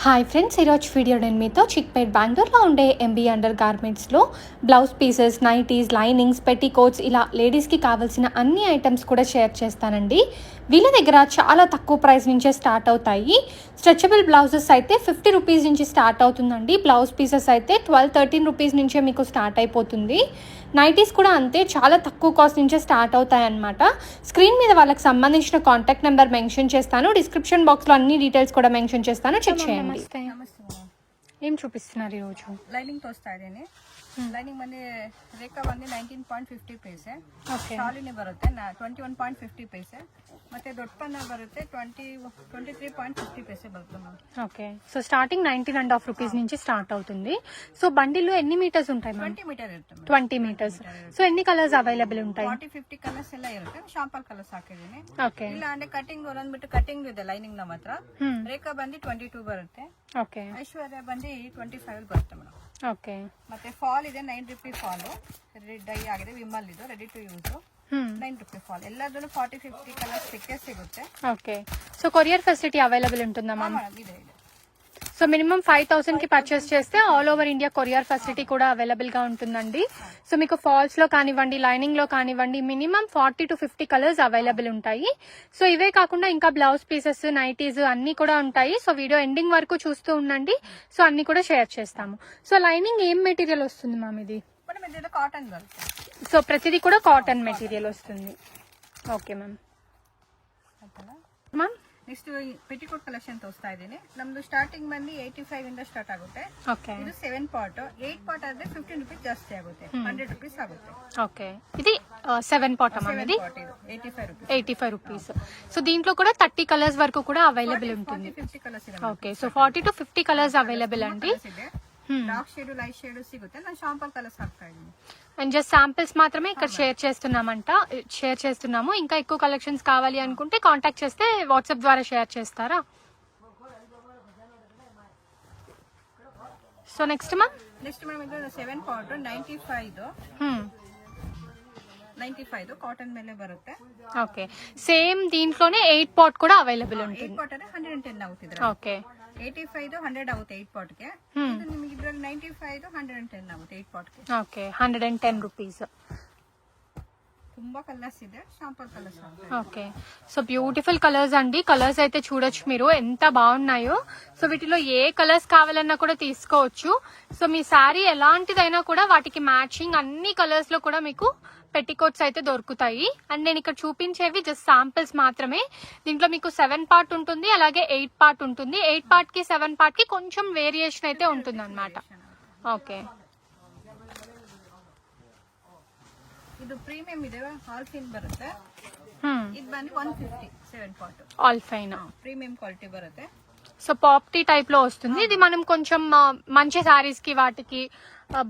Hi friends, ఈరోజు video నేను మీతో చిక్పేట్ బెంగళూరులో ఉండే ఎంబీ అండర్ గార్మెంట్స్లో blouse pieces, nighties, linings, petticoats ఇలా లేడీస్కి కావాల్సిన అన్ని ఐటమ్స్ కూడా షేర్ చేస్తానండి. వీళ్ళ దగ్గర చాలా తక్కువ ప్రైస్ నుంచే స్టార్ట్ అవుతాయి. స్ట్రెచబుల్ బ్లౌజెస్ అయితే 50 రూపీస్ నుంచి స్టార్ట్ అవుతుందండి. బ్లౌజ్ పీసెస్ అయితే 12-13 రూపీస్ నుంచే మీకు స్టార్ట్ అయిపోతుంది. నైటీస్ కూడా అంతే, చాలా తక్కువ కాస్ట్ నుంచే స్టార్ట్ అవుతాయి అన్నమాట. స్క్రీన్ మీద వాళ్ళకి సంబంధించిన కాంటాక్ట్ నెంబర్ మెన్షన్ చేస్తాను, డిస్క్రిప్షన్ బాక్స్లో అన్ని డీటెయిల్స్ కూడా మెన్షన్ చేస్తాను, చెక్ చేయండి. ఏం చూపిస్తున్నారు ఈరోజు? ಲೈನಿಂಗ್ ತೋರಿಸ್ತಾ ಇದ್ದೀನಿ. ಲೈನಿಂಗ್ ಬಂದು ರೇಖಾ ಬಂದು 19.50 ಪೈಸೆ, ಶಾಲಿನೇ ಬರುತ್ತೆ 21.50 ಪೈಸೆ, ಮತ್ತೆ ದೊಡ್ಡ ಪನ್ನ ಬರುತ್ತೆ 23.50 ಪೈಸೆ ಬರುತ್ತೆ ma'am. Okay, so starting 19.5 rupees నుంచి స్టార్ట్ అవుతుంది. సో బండిల్లో ఎన్ని మీటర్స్ ఉంటాయి మ్యామ్? 20 మీటర్ ಇರುತ್ತೆ. 20 మీటర్స్. సో ఎన్ని కలర్స్ అవైలబుల్ ఉంటాయి? 40-50 ಕಲರ್ಸ್ ಎಲ್ಲ ಇರುತ್ತೆ. ಶಾಂಪಲ್ ಕಲರ್ಸ್ ಹಾಕಿದ್ದೀನಿ. ಓಕೆ, ಇಲ್ಲ ಅಂದ್ರೆ ಕಟಿಂಗ್ ಬಂದ್ಬಿಟ್ಟು ಕಟಿಂಗ್ ಇದೆ ಲೈನಿಂಗ್ ನಮ್ಮ ಹತ್ರ. ರೇಖಾ ಬಂದು 22 ಬರುತ್ತೆ. ಓಕೆ, ಐಶ್ವರ್ಯ ಬಂದು 25 ಬರುತ್ತೆ ಮೇಡಮ್. ಓಕೆ, ಮತ್ತೆ ಫಾಲ್ ಇದೆ 9 ರೂಪೀಸ್ ಫಾಲ್, ಡೈ ಆಗಿದೆ, ವಿಮಲ್ ಇದು ready to use 9 rupees fall. ಎಲ್ಲದರಲ್ಲೂ 40-50 ಕಲರ್ಸ್ ಸಿಗುತ್ತೆ. Okay, so courier facility available ఉంటుందా మ్యామ్? ಇದೆ ಇದೆ. సో మినిమం 5,000 కి పర్చేస్ చేస్తే all over India courier facility కూడా అవైలబుల్ గా ఉంటుందండి. సో మీకు ఫాల్స్ లో కానివ్వండి, లైనింగ్ లో కానివ్వండి, మినిమం 40-50 కలర్స్ అవైలబుల్ ఉంటాయి. సో ఇవే కాకుండా ఇంకా బ్లౌజ్ పీసెస్, నైటీస్ అన్ని కూడా ఉంటాయి. సో వీడియో ఎండింగ్ వరకు చూస్తూ ఉండండి. సో అన్ని కూడా షేర్ చేస్తాము. సో లైనింగ్ ఏం మెటీరియల్ వస్తుంది మ్యామ్ ఇది? కాటన్ బರುತ್ತೆ. సో ప్రతిదీ కూడా కాటన్ మెటీరియల్ వస్తుంది. Okay ma'am. Ma'am next petticoat collection ತೋರಿಸ್ತಾ ಇದ್ದೀನಿ. ನಮ್ದು ಸ್ಟಾರ್ಟಿಂಗ್ ಬಂದು 85 ಇಂದ ಸ್ಟಾರ್ಟ್ ಆಗುತ್ತೆ. ಓಕೆ, ಇದು 7 ಪಾರ್ಟ್. 8 ಪಾರ್ಟ್ ಆದ್ರೆ 15 ರೂಪೀಸ್ ಜಾಸ್ತಿ ಆಗುತ್ತೆ, 100 ರೂಪೀಸ್ ಆಗುತ್ತೆ. ఓకే, ఇది 7 పాట్ మ్యామ్. ఇది 85 రూపీస్. సో దీంట్లో కూడా 30 కలర్స్ వరకు కూడా అవైలబుల్ ఉంటుంది. 50 కలర్స్ ಇದೆ. ఓకే, సో 40-50 కలర్స్ అవైలబుల్ అండి. డార్క్ షేడ్, లైట్ షేడ్ సిಗುತ್ತೆ. ನಾನು ಶಾಂಪಲ್ కలర్స్ ಹಾಕ್ತಾ ಇದ್ದೀನಿ. అండ్ జస్ట్ శాంపిల్స్ మాత్రమే ఇక్కడ షేర్ చేస్తున్నాము. ఇంకా ఎక్కువ కలెక్షన్స్ కావాలి అనుకుంటే కాంటాక్ట్ చేస్తే వాట్సాప్ ద్వారా షేర్ చేస్తారా? సో నెక్స్ట్ మ్యామ్ ಇದು 7 ಪಾರ್ಟ್ 95 ಕಾಟನ್ ಮೇಲೆ ಬರುತ್ತೆ. ఓకే, సేమ్ దీంట్లోనే 8 పాట్ కూడా అవైలబుల్ ఉంటుంది. 8 ಪಾರ್ಟ್ ಅಂದ್ರೆ 110 ಆಗುತ್ತೆ. ఓకే, 85 100 ಆಗುತ್ತೆ 8 ಪಾರ್ಟ್ ಗೆ. ನಿಮಗೆ ಇದರಲ್ಲಿ 95 110 ಆಗುತ್ತೆ 8 ಪಾರ್ಟ್ ಗೆ. Okay, 110 rupees. ತುಂಬಾ కలర్స్ ಇದೆ, sample colours. Okay, so beautiful colours అండి. కలర్స్ అయితే చూడొచ్చు మీరు ఎంత బాగున్నాయో. సో వీటిలో ఏ కలర్స్ కావాలన్నా కూడా తీసుకోవచ్చు. సో మీ శారీ ఎలాంటిదైనా కూడా వాటికి మ్యాచింగ్ అన్ని కలర్స్ లో కూడా మీకు పెట్టికోట్స్ అయితే దొరుకుతాయి. అండ్ నేను ఇక్కడ చూపించేవి జస్ట్ శాంపిల్స్ మాత్రమే. దీంట్లో మీకు 7 పార్ట్ ఉంటుంది, అలాగే 8 పార్ట్ ఉంటుంది. 8 పార్ట్ కి 7 పార్ట్ కి కొంచెం వేరియేషన్ అయితే ఉంటుంది అనమాట. ఓకే, ಇದು ಪ್ರೀಮಿಯಂ ಇದೆ, ಆಲ್ ಫೈನ್ ಬರುತ್ತೆ. ಇದು ಬಂದು 150 7 part all fine premium quality బರುತ್ತೆ. సో పాప్టీ టైప్ లో వస్తుంది. ఇది మనం కొంచెం మంచి శారీస్ కి, వాటికి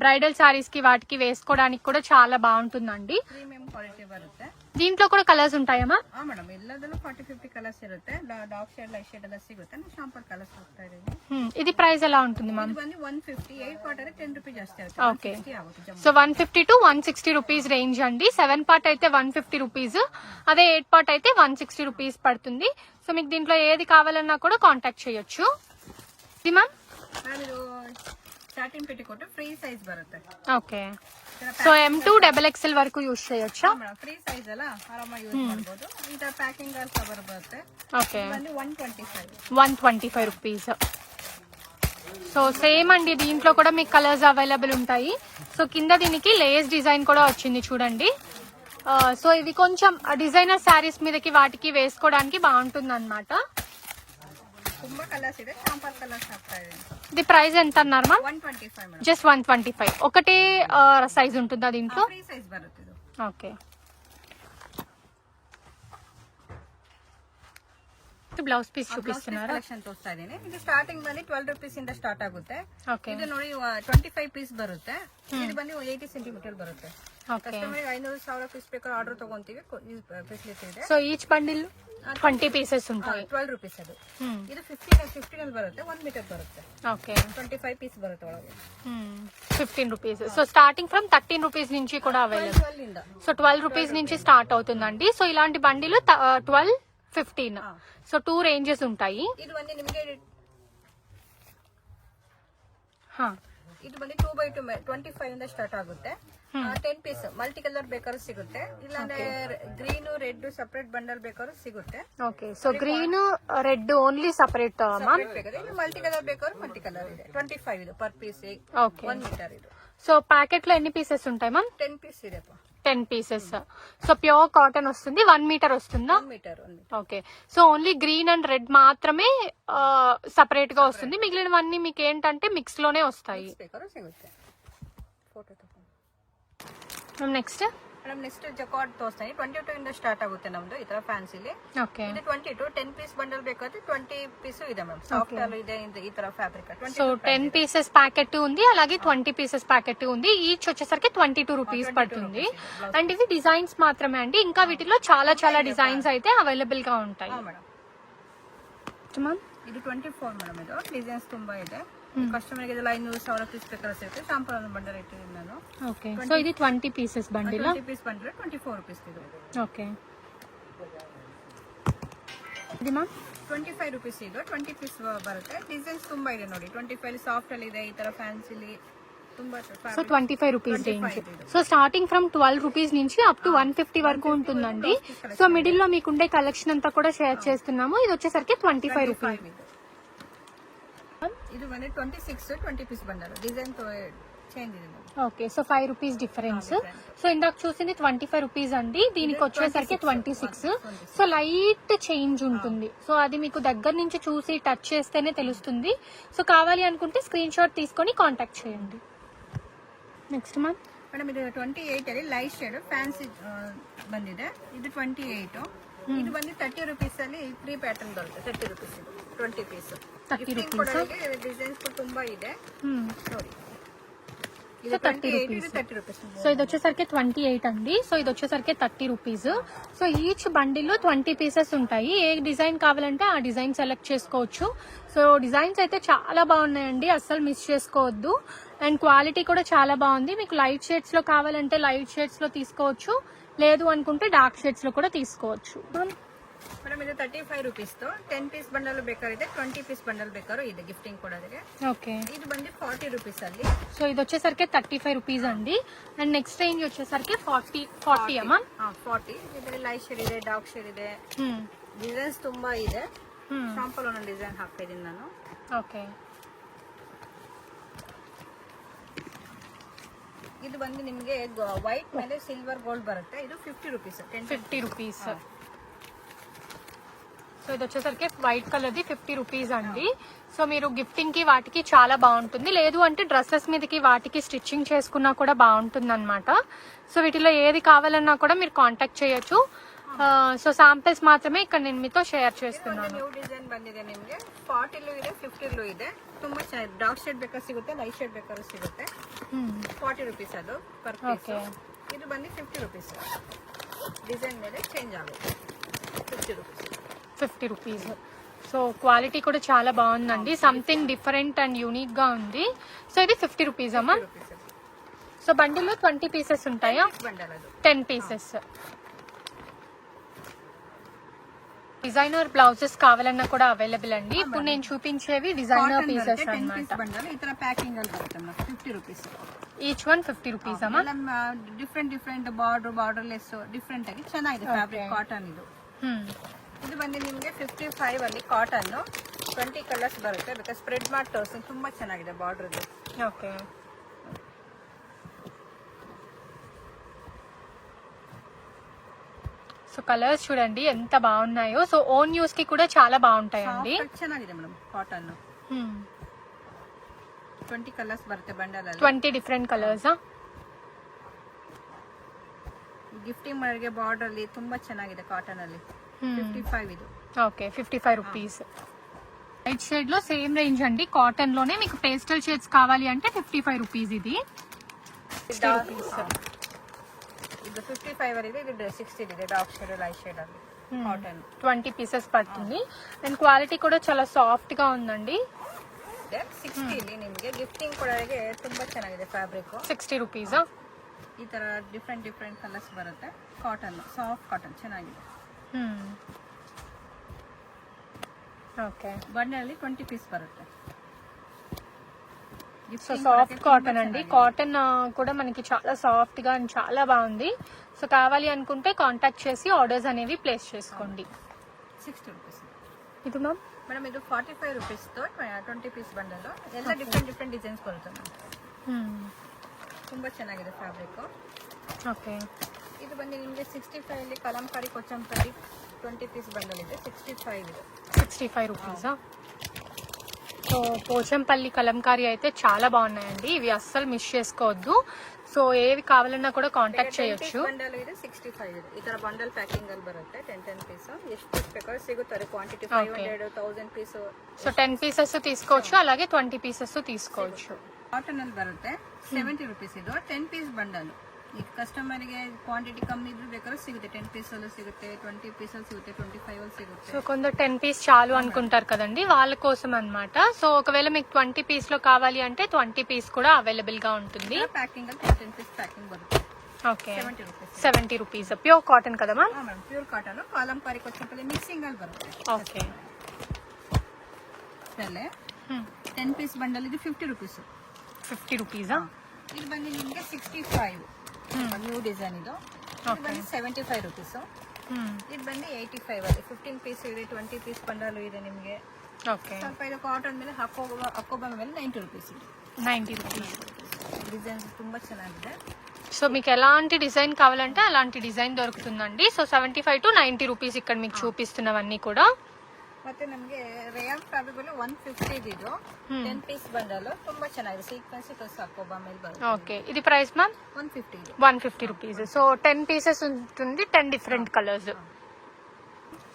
బ్రైడల్ శారీస్ కి వాటికి వేసుకోవడానికి కూడా చాలా బాగుంటుందండి. ಪ್ರೀಮಿಯಂ ಕ್ವಾಲಿಟಿ ಬರುತ್ತೆ. దీంట్లో కూడా కలర్స్ ఉంటాయమ్మా? ಮೇಡಮ್ ಎಲ್ಲದಲ್ಲೂ 40-50 ಕಲರ್ಸ್ ಇರುತ್ತೆ. ಡಾರ್ಕ್ ಶೇಡ್, ಲೈಟ್ ಶೇಡ್ ಎಲ್ಲ ಸಿಗುತ್ತೆ. ನಾನು ಶಾಂಪಲ್ ಕಲರ್ಸ್ ಹಾಕ್ತಾ ಇದ್ದೀನಿ. ఇది ప్రైస్ ఎలా ఉంటుంది మ్యామ్? ಇದು ಬಂದು 150. 8 ಪಾರ್ಟ್ ಆದ್ರೆ 10 ರೂಪಾಯಿ ಜಾಸ್ತಿ ಆಗುತ್ತೆ. ఓకే, 160 ಆಗುತ್ತೆ. సో 150 to 160 రూపీస్ రేంజ్ అండి. 7 పార్ట్ అయితే 150 రూపీస్, అదే 8 పార్ట్ అయితే 160 రూపీస్ పడుతుంది. సో మీకు దీంట్లో ఏది కావాలన్నా కూడా కాంటాక్ట్ చేయొచ్చు. ఇది మ్యామ్ ಇದು ಸ್ಟಾರ್ಟಿಂಗ್ ಪೆಟಿಕೋಟ್ ಫ್ರೀ ಸೈಜ್ ಬರುತ್ತೆ. ఓకే, సో M2 XXL వరకు యూజ్ చేయొచ్చా? ಫ್ರೀ ಸೈಜ್ ಅಲ್ಲ, ಆರಾಮಾಗಿ ಯೂಸ್ ಮಾಡಬಹುದು. ಇಂತ ಪ್ಯಾಕಿಂಗ್ ಕವರ್ ಬರುತ್ತೆ. ఓకే, ಬಂದು 125 125 రూపీస్. సో సేమ్ అండి, దీంట్లో కూడా మీకు కలర్స్ అవైలబుల్ ఉంటాయి. సో కింద దీనికి లేస్ డిజైన్ కూడా వచ్చింది చూడండి. సో ఇవి కొంచెం డిజైనర్ శారీస్ మీదకి వాటికి వేసుకోవడానికి బాగుంటుంది అనమాట. ತುಂಬಾ ಕಲರ್ಸ್ ಇದೆ, ಶಾಂಪಲ್ ಕಲರ್ಸ್ ಹಾಕ್ತಾ ಇದ್ದೀನಿ. ఇది ప్రైస్ ఎంత అన్నారు మ్యామ్? 125 మేడం. జస్ట్ 125. ఒకటే సైజ్ ఉంటుందా దీంట్లో? ఫ్రీ సైజ్ బರುತ್ತೆ ಇದು. ఓకే, బ్లౌజ్ పీస్ చూపిస్తున్నారా? ಕಲೆಕ್ಷನ್ ತೋರಿಸ್ತಾ ಇದ್ದೀನಿ. ಇದು ಸ್ಟಾರ್ಟಿಂಗ್ ಬಂದು 12 ರೂಪೀಸ್ ಇಂದ ಸ್ಟಾರ್ಟ್ ಆಗುತ್ತೆ. ఓకే, ಇದು ನೋಡಿ 25 ಪೀಸ್ ಬರುತ್ತೆ. ಇದು ಬಂದು 80 ಸೆಂಟಿಮೀಟರ್ ಬರುತ್ತೆ. ಕಸ್ಟಮರ್ 500,000 ಪೀಸ್ ಬೇಕಾದ್ರೆ ಆರ್ಡರ್ ತಗೊಂತೀವಿ, ಫೆಸಿಲಿಟಿ ಇದೆ. సో ఈచ్ బండిల్ 20 పీసెస్ ఉంటాయి. 12 ರೂಪೀಸ್ ಅದು. ಇದು 15 ಬರುತ್ತೆ, 1 ಮೀಟರ್ ಬರುತ್ತೆ. ఓకే, 25 పీಸ್ బರುತ್ತೆ ಒಳಗೆ. 15 rupees. So starting from 13 rupees నుంచి కూడా అవైలబుల్. 12 ಇಂದ. సో 12 రూపీస్ నుంచి స్టార్ట్ అవుతుందండి. సో ఇలాంటి బండిలు 12, 15. సో 2 రేంజెస్ ఉంటాయి. ಇದು ಒಂದು ನಿಮಗೆ ಇದು ಬಂದು 2x2 25 ಇಂದ ಸ್ಟಾರ್ಟ್ ಆಗುತ್ತೆ. 10 ಪೀಸ್ ಮಲ್ಟಿ ಕಲರ್ ಬೇಕಾದ್ರೂ ಸಿಗುತ್ತೆ, ಇಲ್ಲಾಂದ್ರೆ ಗ್ರೀನ್ ರೆಡ್ ಸಪರೇಟ್ ಬಂಡಲ್ ಬೇಕಾದ್ರೂ ಸಿಗುತ್ತೆ. Okay, so green red only separate ಬೇಕಾದ್ರೆ ಮಲ್ಟಿ ಕಲರ್ ಬೇಕಾದ್ರೂ ಮಲ್ಟಿ ಕಲರ್ ಇದೆ. 25 ಇದು ಪರ್ ಪೀಸ್. ಓಕೆ, 1 ಮೀಟರ್ ಇದು. సో ప్యాకెట్ లో ఎన్ని పీసెస్ ఉంటాయి మ్యామ్? 10 పీస్ ಇದೆ. 10 పీసెస్. సో ప్యూర్ కాటన్ వస్తుంది. 1 మీటర్ వస్తుందా? 1 metre. Okay, so only green and red మాత్రమే సపరేట్ గా వస్తుంది, మిగిలినవన్నీ మీకు ఏంటంటే మిక్స్ లోనే వస్తాయి. నెక్స్ట్ ಮೇಡಮ್ ನೆಕ್ಸ್ಟ್ ಜಕಾರ್ಡ್ ತೋರಿಸ್ತೀನಿ. 22 ಇಂದ ಸ್ಟಾರ್ಟ್ ಆಗುತ್ತೆ ನಮ್ದು ಈ ತರ ಫ್ಯಾನ್ಸಿಲಿ. ಓಕೆ, ಇದು 22 10 ಪೀಸ್ ಬಂಡಲ್ ಬೇಕಾದ್ರೆ 20 ಪೀಸ್ ಇದೆ ಮ್ಯಾಮ್. ಸಾಫ್ಟ್ ಅಲ್ಲೂ ಇದೆ ಈ ತರ ಫ್ಯಾಬ್ರಿಕ್. సో 10 పీసెస్ ప్యాకెట్ ఉంది, అలాగే 20 పీసెస్ ప్యాకెట్ ఉంది. ఈచ్ వచ్చేసరికి 22 రూపీస్ పడుతుంది. అండ్ ఇవి డిజైన్స్ మాత్రమే అండి, ఇంకా వీటిలో చాలా చాలా డిజైన్స్ అయితే అవైలబుల్ గా ఉంటాయి. ಇದು 24 ಮೇಡಮ್. ಇದು ಡಿಸೈನ್ಸ್ ತುಂಬಾ ಇದೆ. ಕಸ್ಟಮರ್ ಗೆ 500 ಪೀಸ್ ಬೇಕಾದ್ರೆ ಸಿಗುತ್ತೆ. ಶಾಂಪಲ್ ಬಂಡಲ್ ಇಟ್ಟಿದ್ದೀನಿ ನಾನು. ಓಕೆ, ಸೊ ಇದು 20 pieces bundle. 20 piece bundle 24 rupees ಇದು. ಓಕೆ, ಇದು ಮ್ಯಾಮ್ 25 ರೂಪೀಸ್ ಇದು. 20 ಪೀಸ್ ಬರುತ್ತೆ. ಡಿಸೈನ್ಸ್ ತುಂಬಾ ಇದೆ ನೋಡಿ. 25 ಸಾಫ್ಟ್ ಅಲ್ಲಿ ಇದೆ, ಈ ತರ ಫ್ಯಾನ್ಸಿಲಿ ತುಂಬಾ. So 25 rupees range. So starting from 12 rupees నుంచి అప్ టు 150 వరకు ఉంటుందండి. సో మిడిల్ లో మీకు ఉండే కలెక్షన్ అంతా కూడా షేర్ చేస్తున్నాము. ఇది వచ్చేసరికి 25 రూపీస్. ಇದು ಬಂದ್ರೆ 26 20 పీస్ ಬಂಡಲ್. డిజైన్ చేంజ్ ಇದೆ. Okay, so 5 rupees difference. So ఇందాక చూసింది 25 రూపీస్ అండి, దీనికి వచ్చేసరికి 26. సో లైట్ చేంజ్ ఉంటుంది. సో అది మీకు దగ్గర నుంచి చూసి టచ్ చేస్తేనే తెలుస్తుంది. సో కావాలి అనుకుంటే స్క్రీన్ షాట్ తీసుకొని కాంటాక్ట్ చేయండి. నెక్స్ట్ మ్యామ్ ಮೇಡಮ್ ಇದು 28 ಅಲ್ಲಿ ಲೈಟ್ ಶೇಡ್ ಫ್ಯಾನ್ಸಿ ಬಂದಿದೆ. ಇದು 28. ಇದು ಬಂದು 30 ರೂಪೀಸ್ ಅಲ್ಲಿ 3 ಪ್ಯಾಟರ್ನ್ ಬರುತ್ತೆ. 30 ರೂಪೀಸ್ ಇದು 20 ಪೀಸ್. 30 ರೂಪೀಸ್. ಡಿಸೈನ್ಸ್ ತುಂಬಾ ಇದೆ ನೋಡಿ. So 30 rupees. సో ఇది వచ్చేసరికి 28 అండి. సో ఇది వచ్చేసరికి 30 రూపీస్. సో ఈచ్ బండిల్లో 20 పీసెస్ ఉంటాయి. ఏ డిజైన్ కావాలంటే ఆ డిజైన్ సెలెక్ట్ చేసుకోవచ్చు. సో డిజైన్స్ అయితే చాలా బాగున్నాయండి, అస్సలు మిస్ చేసుకోవద్దు. అండ్ క్వాలిటీ కూడా చాలా బాగుంది. మీకు లైట్ షేడ్స్ లో కావాలంటే లైట్ షేడ్స్ లో తీసుకోవచ్చు, లేదు అనుకుంటే డార్క్ షేడ్స్ లో కూడా తీసుకోవచ్చు. ಮೇಡಮ್ ಇದು 35 ರೂಪೀಸ್. 10 ಪೀಸ್ ಬಂಡಲ್ ಬೇಕಾದ್ರೆ 20 ಪೀಸ್ ಬಂಡಲ್ ಬೇಕಾದ್ರೂ ಇದೆ. ಗಿಫ್ಟಿಂಗ್ ಕೊಡೋದಕ್ಕೆ. ఓకే, ಇದು ಬಂದು 40 ರೂಪೀಸ್ ಅಲ್ಲಿ. సో ఇది వచ్చేసరికి 35 రూపీస్ అండి. అండ్ నెక్స్ట్ రేంజ్ వచ్చేసరికి 40 అమ్మా. 40. ಇದರಲ್ಲಿ ಲೈಟ್ ಶೇಡ್ ಇದೆ, ಡಾರ್ಕ್ ಶೇಡ್ ಇದೆ. ಡಿಸೈನ್ಸ್ ತುಂಬಾ ಇದೆ. ಶಾಂಪಲ್ ಒಂದು ಡಿಸೈನ್ ಹಾಕಿದ್ದೀನಿ ನಾನು. ಓಕೆ, ಇದು ಬಂದು ನಿಮಗೆ ವೈಟ್ ಮೇಲೆ ಸಿಲ್ವರ್ ಗೋಲ್ಡ್ ಬರುತ್ತೆ. ಇದು 50 ರೂಪೀಸ್. 50 రూపీస్. సో ఇది వచ్చేసరికి వైట్ కలర్ ది 50 రూపీస్ అండి. సో మీరు గిఫ్టింగ్ కి వాటికి చాలా బాగుంటుంది, లేదు అంటే డ్రెస్సెస్ మీదకి వాటికి స్టిచ్చింగ్ చేసుకున్నా కూడా బాగుంటుంది అనమాట. సో వీటిలో ఏది కావాలన్నా కూడా మీరు కాంటాక్ట్ చేయొచ్చు. సో శాంపిల్స్ మాత్రమే ఇక్కడ నేను మీతో షేర్ చేస్తున్నాను. ನ್ಯೂ ಡಿಸೈನ್ ಬಂದಿದೆ ನಿಮಗೆ. 40 ಇದೆ, 50 ಇದೆ. ತುಂಬಾ ಚೆನ್ನಾಗಿ ಡಾರ್ಕ್ ಶೇಡ್ ಬೇಕಾದ್ರೂ ಸಿಗುತ್ತೆ, ಲೈಟ್ ಶೇಡ್ ಬೇಕಾದ್ರೂ ಸಿಗುತ್ತೆ. 40 ರೂಪೀಸ್ ಅದು ಪರ್ ಪೀಸ್. ಇದು ಬಂದು 50 ರೂಪೀಸ್. ಡಿಸೈನ್ ಮೇಲೆ ಚೇಂಜ್ ಆಗುತ್ತೆ. 50 ರೂಪೀಸ್. సో క్వాలిటీ కూడా చాలా బాగుందండి, సంథింగ్ డిఫరెంట్ అండ్ యూనిక్ గా ఉంది. సో ఇది 50 రూపీస్ అమ్మా. సో బండిల్లో 20 పీసెస్ ఉంటాయా? 10 పీసెస్. డిజైనర్ బ్లౌజెస్ కావాలన్నా కూడా అవైలబుల్ అండి. ఇప్పుడు నేను చూపించేవి డిజైనర్ పీసెస్ అన్నమాట. ఈ ತರ ಪ್ಯಾಕಿಂಗ್ ಅಲ್ಲಿ ಬರುತ್ತೆ 50 ರೂಪೀಸ್. ఈచ్ వన్ 50 రూపీస్ అమ్మా. ಡಿಫ್ರೆಂಟ್ ಬಾರ್ಡರ್ಲೆಸ್ ಡಿಫ್ರೆಂಟ್ ಆಗಿ ಚೆನ್ನಾಗಿದೆ ಫ್ಯಾಬ್ರಿಕ್. ಕಾಟನ್ ಇದು. ಇದು ಬಂದು ನಿಮಗೆ 55 ಅಲ್ಲಿ ಕಾಟನ್ 20 ಕಲರ್ಸ್ ಬರುತ್ತೆ. ಬೇಕಾದ್ರೆ ಸ್ಪ್ರೆಡ್ ಮಾಡಿ ತೋರಿಸಿ. ತುಂಬಾ ಚೆನ್ನಾಗಿದೆ ಬಾರ್ಡರ್ ಇದು. ఓకే, సో కలర్స్ చూడండి ఎంత బాగున్నాయో. సో ఓన్ యూస్ కి కూడా చాలా బాగుంటాయండి. ಚೆನ್ನಾಗಿದೆ ಮೇಡಮ್ ಕಾಟನ್. 20 ಕಲರ್ಸ್ ಬರುತ್ತೆ ಬಂಡಲ್ ಅಲ್ಲಿ. 20 డిఫరెంట్ కలర్స్. ಗಿಫ್ಟಿಂಗ್ ಮಾಡಿಗೆ ಬಾರ್ಡರ್ ಅಲ್ಲಿ ತುಂಬಾ ಚೆನ್ನಾಗಿದೆ ಕಾಟನ್ ಅಲ್ಲಿ. 55 ಇದು. Okay, 55 rupees. లైట్ షేడ్ లో సేమ్ రేంజ్ అండి. కాటన్ లోనే మీకు పేస్టల్ షేడ్స్ కావాలి అంటే 55 రూపీస్. ఇది 60 రూపీస్. ಇದು 55 ಅಲ್ಲಿ ಇದೆ. ಇದು 60 ಇದೆ. ಡಾರ್ಕ್ ಶೇಡ್ ಲೈಟ್ ಶೇಡ್ ಅಲ್ಲಿ ಕಾಟನ್. 20 పీసెస్ పడుతుంది. అండ్ క్వాలిటీ కూడా చాలా సాఫ్ట్ గా ఉందండి. 60 ಇಲ್ಲಿ ನಿಮಗೆ ಗಿಫ್ಟಿಂಗ್ ಕೊಡೋರಿಗೆ ತುಂಬಾ ಚೆನ್ನಾಗಿದೆ ಫ್ಯಾಬ್ರಿಕ್. 60 రూపీస్. ಈ ತರ ಡಿಫ್ರೆಂಟ್ ಕಲರ್ಸ್ ಬರುತ್ತೆ. ಕಾಟನ್ ಸಾಫ್ಟ್ ಕಾಟನ್ ಚೆನ್ನಾಗಿದೆ. ఓకే, ಬಂಡಲಲ್ಲಿ 20 ಪೀಸ್ ಬರುತ್ತೆ. సో సాఫ్ట్ కాటన్ అండి, కాటన్ కూడా మనకి చాలా సాఫ్ట్ గా అండ్ చాలా బాగుంది. సో కావాలి అనుకుంటే కాంటాక్ట్ చేసి ఆర్డర్స్ అనేవి ప్లేస్ చేసుకోండి. 60 rupees. ಇದು ಮ್ಯಾಮ್ ಮೇಡಮ್ ಇದು 45 rupees తో 20 ಪೀಸ್ ಬಂಡಲ್ ಎಲ್ಲ ಡಿಫ್ರೆಂಟ್ ಡಿಸೈನ್ಸ್ ಬರುತ್ತೆ ಮ್ಯಾಮ್. ತುಂಬಾ ಚೆನ್ನಾಗಿದೆ ಫ್ಯಾಬ್ರಿಕ್. ಓಕೆ, ಇದು ಬಂದು ನಿಮಗೆ 65 ಅಲ್ಲಿ ಕಲಂಕಾರಿ ಕೊಚ್ಚಂಪಲ್ಲಿ 20 ಪೀಸ್ ಬಂಡಲ್ ಇದೆ. 65 ಇದೆ. 65 రూపీసా? సో పోచంపల్లి కలంకారీ అయితే చాలా బాగున్నాయండి, ఇవి అస్సలు మిస్ చేసుకోవద్దు. సో ఏవి కావాలన్నా కూడా కాంటాక్ట్ చేయొచ్చు. ಬಂಡಲ್ ಇದೆ 65 ಇದೆ. ಈ ತರ ಬಂಡಲ್ ಪ್ಯಾಕಿಂಗ್ ಅಲ್ಲಿ ಬರುತ್ತೆ 10 ಪೀಸ್. ಎಷ್ಟು ಬೇಕಾದ್ರೂ ಸಿಗುತ್ತದೆ ಕ್ವಾಂಟಿಟಿ 500 1000 ಪೀಸ್. సో 10 పీసెస్ తీసుకోవచ్చు, అలాగే 20 పీసెస్ తీసుకోవచ్చు. ಕಾಟನ್ ಅಲ್ಲಿ ಬರುತ್ತೆ 70 rupees ಇದು 10 ಪೀಸ್ ಬಂಡಲ್. ಈಗ ಕಸ್ಟಮರ್ ಗೆ ಕ್ವಾಂಟಿಟಿ ಕಮ್ಮಿ ಇದ್ರೂ ಬೇಕಾದ್ರೂ ಸಿಗುತ್ತೆ. 10 ಪೀಸ್ ಅಲ್ಲೂ ಸಿಗುತ್ತೆ, 20 ಪೀಸ್ ಅಲ್ಲಿ ಸಿಗುತ್ತೆ, 25 ಅಲ್ಲಿ ಸಿಗುತ್ತೆ. సో కొందరు 10 పీస్ చాలు అనుకుంటారు కదండి, వాళ్ళ కోసం అన్నమాట. సో ఒకవేళ మీకు 20 పీస్ లో కావాలి అంటే 20 పీస్ కూడా అవైలబుల్ గా ఉంటుంది. ಪ್ಯಾಕಿಂಗ್ ಅಲ್ಲಿ 10 ಪೀಸ್ ಪ್ಯಾಕಿಂಗ್ ಬರುತ್ತೆ. Okay, 70 rupees. 70 rupees. Pure cotton కదా ma'am? Madam pure cotton Kalamkari Kochampalli mixing ಅಲ್ಲಿ ಬರುತ್ತೆ. ఓకే, ಇದಲ್ಲೇ 10 ಪೀಸ್ ಬಂಡಲ್ ಇದು 50 rupees. 50 రూపీసా? ಇದು ಬಂದು ನಿಮಗೆ 65 ನ್ಯೂ ಡಿಸೈನ್ ಇದು. ಇದು ಬಂದು 75 rupees. ಇದು ಬಂದು 85 ಅಲ್ಲಿ 15 ಪೀಸ್ ಇದೆ, 20 ಪೀಸ್ ಬಂಡಲ್ ಇದೆ ನಿಮಗೆ. ఓకే, ಸ್ವಲ್ಪ ಇದು ಕಾಟನ್ ಮೇಲೆ ಹಾಕೋಬ ಮೇಲೆ 90 rupees ಇದೆ. 90 రూపీస్. ಡಿಸೈನ್ ತುಂಬಾ ಚೆನ್ನಾಗಿದೆ. సో మీకు ఎలాంటి డిజైన్ కావాలంటే అలాంటి డిజైన్ దొరుకుతుందండి. సో 75 to 90 రూపీస్ ఇక్కడ మీకు చూపిస్తున్నవన్నీ కూడా. ಮತ್ತೆ ನಮಗೆ ರೇಯಾನ್ ಫ್ಯಾಬ್ರಿಕ್ ಅಲ್ಲಿ 150 ಇದು 10 ಪೀಸ್ ಬಂಡಲ್ ತುಂಬಾ ಚೆನ್ನಾಗಿದೆ. ಸೀಕ್ವೆನ್ಸ್ ಪ್ಲಸ್ ಹಾಕೋಬ ಮೇಲೆ ಬರುತ್ತೆ. ఓకే, ఇది ప్రైస్ మ్యామ్? 150 ಇದು 150 రూపీస్. సో 10 పీసెస్ ఉంటుంది, 10 డిఫరెంట్ కలర్స్.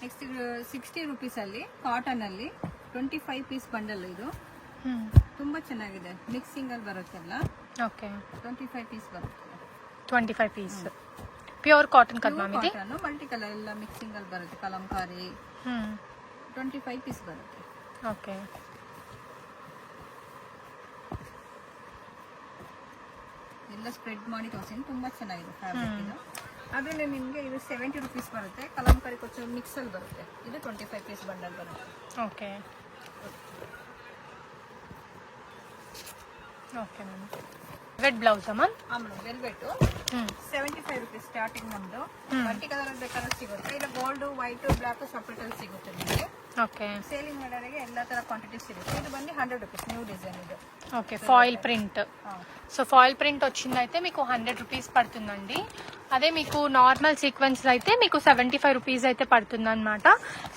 ನೆಕ್ಸ್ಟ್ 60 rupees ಅಲ್ಲಿ ಕಾಟನ್ ಅಲ್ಲಿ 25 ಪೀಸ್ ಬಂಡಲ್ ಇದು ತುಂಬಾ ಚೆನ್ನಾಗಿದೆ. ಮಿಕ್ಸಿಂಗ್ ಅಲ್ಲಿ ಬರುತ್ತಲ್ಲ. ఓకే, 25 ಪೀಸ್ ಬರುತ್ತೆ. 25 పీస్ ప్యూర్ కాటన్ కదా మ్యామ్ ఇది? ಕಾಟನ್ ಮಲ್ಟಿ ಕಲರ್ ಎಲ್ಲ ಮಿಕ್ಸಿಂಗ್ ಅಲ್ಲಿ ಬರುತ್ತೆ. ಕಲಂಕಾರಿ 25 ಪೀಸ್ ಬರುತ್ತೆ. ఓకే, ಎಲ್ಲ ಸ್ಪ್ರೆಡ್ ಮಾಡಿ ತೋರಿಸಿ ತುಂಬಾ ಚೆನ್ನಾಗಿದೆ ಫ್ಯಾಬ್ರಿಕ್ ಇದು. ಅದರಲ್ಲಿ ನಿಮಗೆ ಇದು 70 rupees ಬರುತ್ತೆ. ಕಲಂಕಾರಿ ಕೊಚ್ಚು ಮಿಕ್ಸ್ ಅಲ್ಲಿ ಬರುತ್ತೆ. ಇದು 25 ಪೀಸ್ ಬಂಡಲ್ ಬರುತ್ತೆ. Okay, okay ma'am. ವೆಟ್ blouse ma'am? Madam velvet 75 rupees starting ನಮ್ದು. ಮಲ್ಟಿ ಕಲರ್ ಬೇಕಾದ್ರೆ ಸಿಗುತ್ತೆ. ಇಲ್ಲ ಗೋಲ್ಡ್ ವೈಟ್ ಬ್ಲಾಕ್ ಸಪ್ರೇಟ್ ಅಲ್ಲಿ ಸಿಗುತ್ತೆ ನಿಮಗೆ. ఓకే, ಸೇಲಿಂಗ್ ಮಾಡೋರಿಗೆ ಎಲ್ಲ ತರ ಕ್ವಾಂಟಿಟಿ ಸಿಗುತ್ತೆ. ಇದು ಬಂದು 100 rupees ನ್ಯೂ ಡಿಸೈನ್ ಇದು. Okay, foil print. So foil print వచ్చిందైతే మీకు 100 రూపీస్ పడుతుందండి. అదే మీకు నార్మల్ సీక్వెన్స్ అయితే మీకు 75 రూపీస్ అయితే పడుతుంది అనమాట.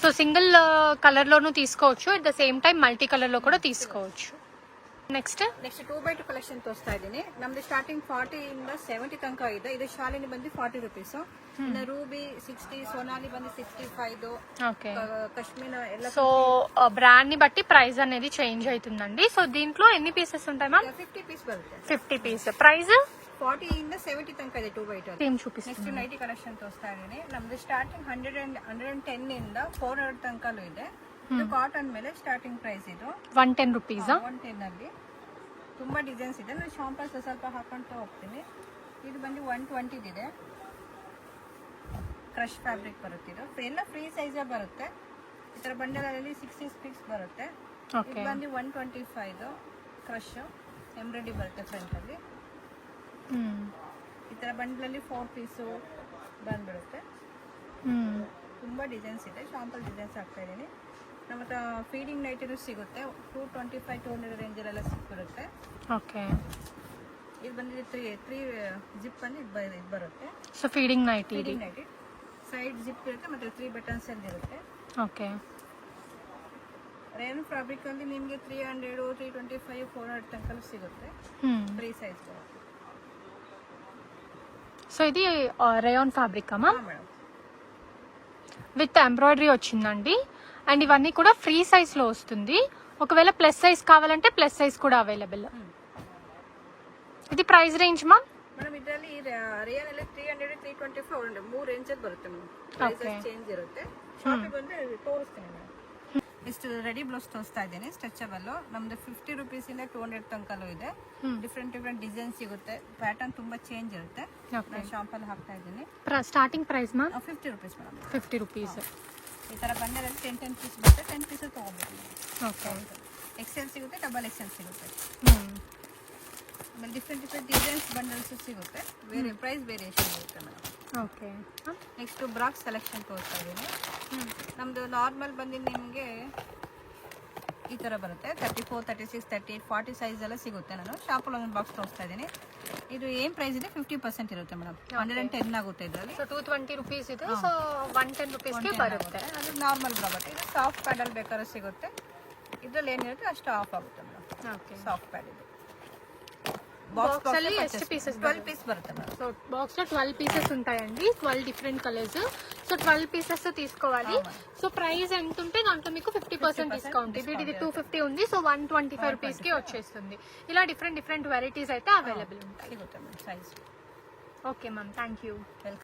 సో సింగిల్ కలర్ లోను తీసుకోవచ్చు, at the same time multi colour లో కూడా తీసుకోవచ్చు. నెక్స్ట్ 2x2 ಕಲೆಕ್ಷನ್ ತೋರಿಸ್ತಾ ಇದ್ದೀನಿ. ನಮ್ದು ಸ್ಟಾರ್ಟಿಂಗ್ 40 ಇಂದ 70 ತನಕ ಇದೆ. ಇದು ಶಾಲಿನಿ ಬಂದು 40 rupees. ಇನ್ನು ರೂಬಿ 60, ಸೋನಾಲಿ ಬಂದು 65. ఓకే, ಕಶ್ಮೀರ ಎಲ್ಲ సో బ్రాండ్ ని బట్టి ప్రైస్ అనేది చేంజ్ అవుతుందండి. సో దీంట్లో ఎన్ని పీసెస్ ఉంటాయి మ్యామ్? 50 పీస్ ಬರುತ್ತೆ. 50 పీస్. ప్రైస్ 40 ఇంದ 70 ತನಕ ಇದೆ 2x2 ಅಲ್ಲಿ. ఏం ನೆಕ್ಸ್ಟ್ చూపిస్తుంది? ನೈಟಿ ಕಲೆಕ್ಷನ್ ತೋರಿಸ್ತಾ ಇದ್ದೀನಿ. ನಮ್ದು ಸ್ಟಾರ್ಟಿಂಗ್ 110 ಇಂದ 400 ತನಕಲೂ ಇದೆ. ಇದು ಕಾಟನ್ ಮೇಲೆ ಸ್ಟಾರ್ಟಿಂಗ್ ಪ್ರೈಸ್ ಇದು 110 రూపీసా? 110 ಅಲ್ಲಿ ತುಂಬಾ ಡಿಸೈನ್ಸ್ ಇದೆ. ನಾನು ಶಾಂಪಲ್ಸ್ ಸ್ವಲ್ಪ ಹಾಕೊಂತ ಹೋಗ್ತೀನಿ. ಇದು ಬಂದು 120 ಇದೆ. ಕ್ರಶ್ ಫ್ಯಾಬ್ರಿಕ್ ಬರುತ್ತೆ. ಇದು ಎಲ್ಲ ಫ್ರೀ ಸೈಜ್ ಬರುತ್ತೆ. ಈ ತರ ಬಂಡಲ್ ಅಲ್ಲಿ 60 ಪೀಸ್ ಬರುತ್ತೆ. ಇದು ಬಂದು 125 ಕ್ರಶ್ ಎಂಬ್ರಾಯ್ಡರಿ ಬರುತ್ತೆ ಫ್ರಂಟ್ ಅಲ್ಲಿ. ಈ ತರ ಬಂಡಲ್ ಅಲ್ಲಿ 4 ಪೀಸ್ ಬಂದ್ಬಿಡುತ್ತೆ. ತುಂಬಾ ಡಿಸೈನ್ಸ್ ಇದೆ. ಶಾಂಪಲ್ ಡಿಸೈನ್ಸ್ ಹಾಕ್ತಾ ಇದ್ದೀನಿ. ನಮ್ಮ ಹತ್ರ ಫೀಡಿಂಗ್ ನೈಟ್ ಸಿಗುತ್ತೆ. 225-200 ರೇಂಜಲ್ಲೆಲ್ಲ ಸಿಕ್ಬಿಡುತ್ತೆ. ఓకే, ಇದು ಬಂದಿದೆ 3 ಜಿಪ್ ಅಲ್ಲಿ ಇದು ಬರುತ್ತೆ. సో ఫీడింగ్ నైట్ ఇది. ಫೀಡಿಂಗ್ ನೈಟ್ ಸೈಡ್ ಜಿಪ್ ಇರುತ್ತೆ ಮತ್ತೆ 3 ಬಟನ್ಸ್ ಅಲ್ಲಿ ಇರುತ್ತೆ. ఓకే, ರೇನ್ ಫ್ಯಾಬ್ರಿಕ್ ಅಲ್ಲಿ ನಿಮಗೆ 300, 325, 400 ತನಕ ಸಿಗುತ್ತೆ. ಫ್ರೀ ಸೈಜ್ ಬರುತ್ತೆ. సో ఇది రేయాన్ ఫ్యాబ్రిక్ అమ్మా మేడం విత్ ఎంబ్రాయిడరీ వచ్చిందండి. అండ్ ఇవన్నీ కూడా ఫ్రీ సైజ్ లో వస్తుంది. ఒకవేళ ప్లస్ సైజ్ కావాలంటే ప్లస్ సైజ్ కూడా అవైలబుల్. ఇది ప్రైస్ రేంజ్ మా? ಮೇಡಮ್ ಇದರಲ್ಲಿ ರೇಯನ್ ಅಲ್ಲಿ 300, 325, 400 ಮೂರು ರೇಂಜ್ ಅಲ್ಲಿ ಬರುತ್ತೆ ಮೇಡಮ್. ಪ್ರೈಸ್ ಚೇಂಜ್ ಇರುತ್ತೆ. ಶಾಪಿಗೆ ಬಂದ್ರೆ ತೋರಿಸ್ತೀನಿ ಮೇಡಮ್. ಇಷ್ಟು ರೆಡಿ ಬ್ಲೌಸ್ ತೋರಿಸ್ತಾ ಇದ್ದೀನಿ. ಸ್ಟ್ರೆಚಬಲ್ ನಮ್ದು 50 rupees ಇಂದ 200 ತನಕಲೂ ಇದೆ. ಡಿಫ್ರೆಂಟ್ ಡಿಸೈನ್ ಸಿಗುತ್ತೆ. ಪ್ಯಾಟರ್ನ್ ತುಂಬಾ ಚೇಂಜ್ ಇರುತ್ತೆ. ನಾನು ಶಾಂಪಲ್ ಹಾಕ್ತಾ ಇದ್ದೀನಿ. స్టార్టింగ్ ప్రైస్ మా? 50 rupees ಮೇಡಮ್. 50 రూపీస్. ಈ ತರ ಬಂಡಲಲ್ಲಿ 10 ಪೀಸ್ ಬರುತ್ತೆ. 10 ಪೀಸ್ ತಗೋಬೇಕು. ఓకే, ಎಕ್ಸೆಲ್ ಸಿಗುತ್ತೆ, ಡಬಲ್ ಎಕ್ಸೆಲ್ ಸಿಗುತ್ತೆ. ಆಮೇಲೆ ಡಿಫ್ರೆಂಟ್ ಡಿಸೈನ್ಸ್ ಬಂಡಲ್ಸ್ ಸಿಗುತ್ತೆ, ಬೇರೆ ಪ್ರೈಸ್ ವೇರಿಯೇಷನ್ ಇರುತ್ತೆ ಮೇಡಮ್. ಓಕೆ. ನೆಕ್ಸ್ಟ್ ಬ್ರಾಕ್ ಸೆಲೆಕ್ಷನ್ ತೋರಿಸ್ತಾ ಇದ್ದೀನಿ. ನಮ್ಮದು ನಾರ್ಮಲ್ ಬಂದು ನಿಮಗೆ ಈ ಥರ ಬರುತ್ತೆ, 34, 36, 38, 40 ಸೈಜ್ ಎಲ್ಲ ಸಿಗುತ್ತೆ. ನಾನು ಶಾಪಲ್ಲಿ ಒಂದು ಬಾಕ್ಸ್ ತೋರಿಸ್ತಾ ಇದ್ದೀನಿ. ಇದು ಏನು ಪ್ರೈಸ್ ಇದೆ 50% ಇರುತ್ತೆ ಮೇಡಮ್, 110 ಆಗುತ್ತೆ ಇದರಲ್ಲಿ. ಸೊ 220 ರುಪೀಸ್ ಇದೆ, ಸೊ 110 ರುಪೀಸ್ಗೆ ಬರುತ್ತೆ. ಅದು ನಾರ್ಮಲ್ ಬರುತ್ತೆ. ಇದು ಸಾಫ್ಟ್ ಪ್ಯಾಡಲ್ ಬೇಕಾದ್ರೆ ಸಿಗುತ್ತೆ, ಇದರಲ್ಲಿ ಏನಿರುತ್ತೆ ಅಷ್ಟು ಆಫ್ ಆಗುತ್ತೆ ಮೇಡಮ್. ಓಕೆ. ಸಾಫ್ಟ್ ಪ್ಯಾಡ್ ಇದು ಬಾಕ್ಸ್ ಅಲ್ಲಿ ಎಷ್ಟು ಪೀಸಸ್? 12 ಪೀಸ್ ಬರುತ್ತೆ ಮೇಡಮ್. సో బాక్స్ లో 12 పీసెస్ ఉంటాయండి, 12 డిఫరెంట్ కలర్స్. సో 12 పీసెస్ తీసుకోవాలి. సో ప్రైస్ ఎంత ఉంటే దాంట్లో మీకు 50% డిస్కౌంట్. ఇది 250 ఉంది, సో 125 రూపీస్ కి వచ్చేస్తుంది. ఇలా డిఫరెంట్ వెరైటీస్ అయితే అవైలబుల్ ఉంటాయి. సిಗುತ್ತೆ madam size. Okay ma'am, thank you. Welcome.